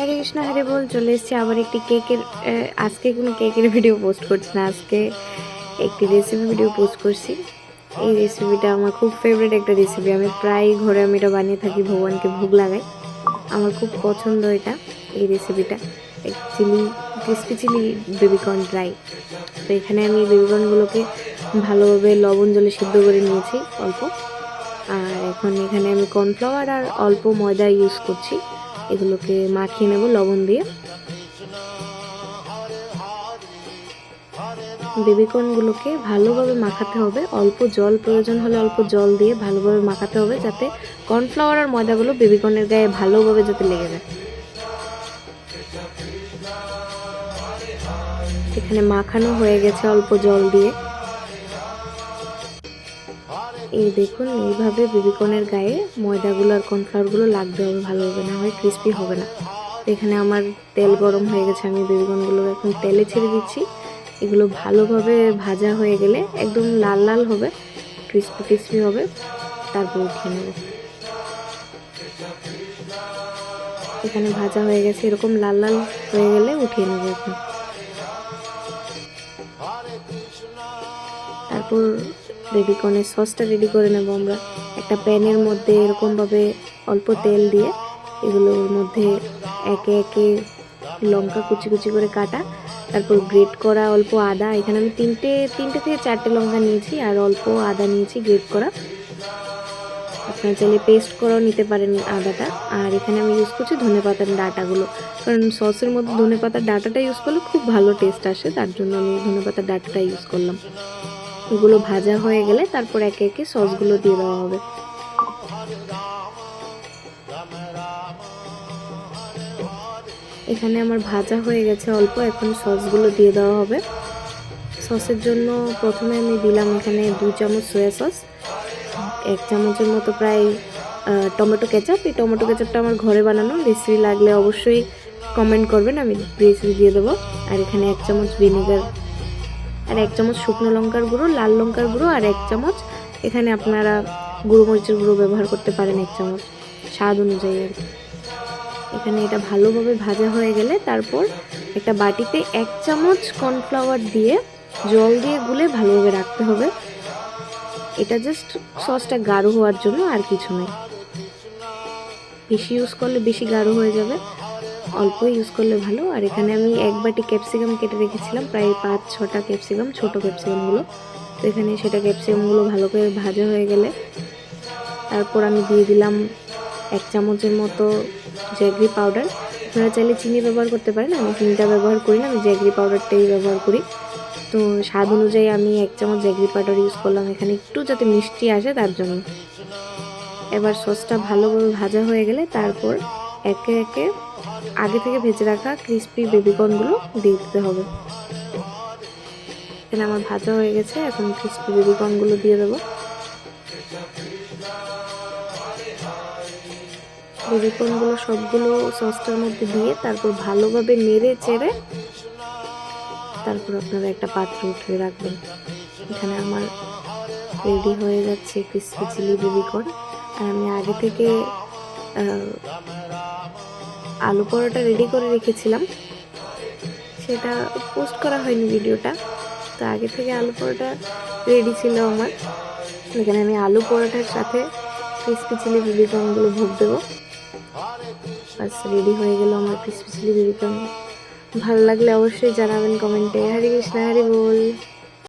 হরে কৃষ্ণ হরে বল। চলে এসেছি আবার একটি কেকের আজকে কোনো কেকের ভিডিও পোস্ট করছি না, আজকে একটি রেসিপি ভিডিও পোস্ট করছি। এই রেসিপিটা আমার খুব ফেভারিট একটা রেসিপি। আমি প্রায় ঘরে আমি এটা বানিয়ে থাকি, ভগবানকে ভোগ লাগাই। আমার খুব পছন্দ এটা, এই রেসিপিটা ক্রিসপি চিলি বেবিকর্ন ড্রাই। তো এখানে আমি বেবিকর্নগুলোকে ভালোভাবে লবণ জলে সিদ্ধ করে নিয়েছি অল্প। আর এখন এখানে আমি কর্নফ্লাওয়ার আর অল্প ময়দা ইউজ করছি। এগুলোকে মাখিয়ে নেব লবণ দিয়ে। বেবিকর্নগুলোকে ভালোভাবে মাখাতে হবে, অল্প জল প্রয়োজন হলে অল্প জল দিয়ে ভালোভাবে মাখাতে হবে, যাতে কর্নফ্লাওয়ার আর ময়দাগুলো বেবিকর্নের গায়ে ভালোভাবে যাতে লেগে যায়। এখানে মাখানো হয়ে গেছে অল্প জল দিয়ে। এই দেখুন, এইভাবে বেবিকর্নের গায়ে ময়দাগুলো আর কর্নফ্লাওয়ারগুলো লাগতে হবে ভালোভাবে, না হয় ক্রিস্পি হবে না। এখানে আমার তেল গরম হয়ে গেছে, আমি বেবিকর্নগুলো এখন তেলে ছেড়ে দিচ্ছি। এগুলো ভালোভাবে ভাজা হয়ে গেলে একদম লাল লাল হবে, ক্রিস্পি ক্রিস্পি হবে, তারপর উঠিয়ে নেব। এখানে ভাজা হয়ে গেছে, এরকম লাল লাল হয়ে গেলে উঠিয়ে নেব এখন। তারপর বেবিকর্নের সসটা রেডি করে নেব আমরা। একটা প্যানের মধ্যে এরকমভাবে অল্প তেল দিয়ে এগুলোর মধ্যে একে একে লঙ্কা কুচি কুচি করে কাটা, তারপর গ্রেট করা অল্প আদা। এখানে আমি তিনটে থেকে চারটে লঙ্কা নিয়েছি আর অল্প আদা নিয়েছি গ্রেট করা। আপনারা চাইলে পেস্ট করাও নিতে পারেন আদাটা। আর এখানে আমি ইউজ করছি ধনেপাতার ডাঁটাগুলো, কারণ সসের মধ্যে ধনেপাতার ডাঁটাটা ইউজ করলে খুব ভালো টেস্ট আসে, তার জন্য আমি ধনেপাতার ডাঁটাটা ইউজ করলাম। এগুলো ভাজা হয়ে গেলে তারপর একে একে সসগুলো দিয়ে দেওয়া হবে। এখানে আমার ভাজা হয়ে গেছে অল্প, এখন সসগুলো দিয়ে দেওয়া হবে। সসের জন্য প্রথমে আমি দিলাম এখানে 2 চামচ সয়া সস, 1 চামচের মতো প্রায় টমেটো কেচাপ। এই টমেটো কেচাপটা আমার ঘরে বানানো, রেসিপি লাগলে অবশ্যই কমেন্ট করবেন, আমি রেসিপি দিয়ে দেবো। আর এখানে 1 চামচ ভিনেগার, আর 1 চামচ শুকনো লঙ্কার গুঁড়ো, লাল লঙ্কার গুঁড়ো, আর 1 চামচ এখানে আপনারা গুঁড়ো মরিচের গুঁড়ো ব্যবহার করতে পারেন, 1 চামচ স্বাদ অনুযায়ী আর কি। এখানে এটা ভালোভাবে ভাজা হয়ে গেলে তারপর একটা বাটিতে 1 চামচ কর্নফ্লাওয়ার দিয়ে জল দিয়ে গুলে ভালোভাবে রাখতে হবে। এটা জাস্ট সসটা গাঢ় হওয়ার জন্য, আর কিছু নয়। বেশি ইউজ করলে বেশি গাঢ় হয়ে যাবে, অল্প ইউজ করলে ভালো। আর এখানে আমি 1 বাটি ক্যাপসিকাম কেটে রেখেছিলাম, প্রায় 5-6টা ক্যাপসিকাম, ছোটো ক্যাপসিকামগুলো। তো এখানে সেটা ক্যাপসিকামগুলো ভালো করে ভাজা হয়ে গেলে তারপর আমি দিয়ে দিলাম 1 চামচের মতো জ্যাগরি পাউডার। আপনারা চাইলে চিনি ব্যবহার করতে পারেন, আমি চিনিটা ব্যবহার করি না, আমি জ্যাগরি পাউডারটাই ব্যবহার করি। তো স্বাদ অনুযায়ী আমি 1 চামচ জ্যাগরি পাউডার ইউজ করলাম এখানে, একটু যাতে মিষ্টি আসে তার জন্য। এবার সসটা ভালোভাবে ভাজা হয়ে গেলে তারপর একে একে আগে থেকে ভেজে রাখা ক্রিস্পি বেবিকর্নগুলো দিয়ে দিতে হবে। এখানে আমার ভাজা হয়ে গেছে, এখন ক্রিস্পি বেবিকর্নগুলো দিয়ে দেবো। বেবিকর্নগুলো সবগুলো সসটার মধ্যে দিয়ে তারপর ভালোভাবে নেড়ে চেড়ে তারপর আপনারা একটা পাত্র উঠিয়ে রাখবেন। এখানে আমার রেডি হয়ে যাচ্ছে ক্রিসপি চিলি বেবিকর্ন। আর আমি আগে থেকে আলু পরোটা রেডি করে রেখেছিলাম, সেটা পোস্ট করা হয়নি ভিডিওটা। তো আগে থেকে আলু পরোটা রেডি ছিল আমার। এখানে আমি আলু পরোটার সাথে ক্রিসপি চিলি বেবিকর্নগুলো ভোগ দেবো। বাস রেডি হয়ে গেল আমার ক্রিসপি চিলি বেবিকর্ন। ভালো লাগলে অবশ্যই জানাবেন কমেন্টে। হরে কৃষ্ণ হরে বল।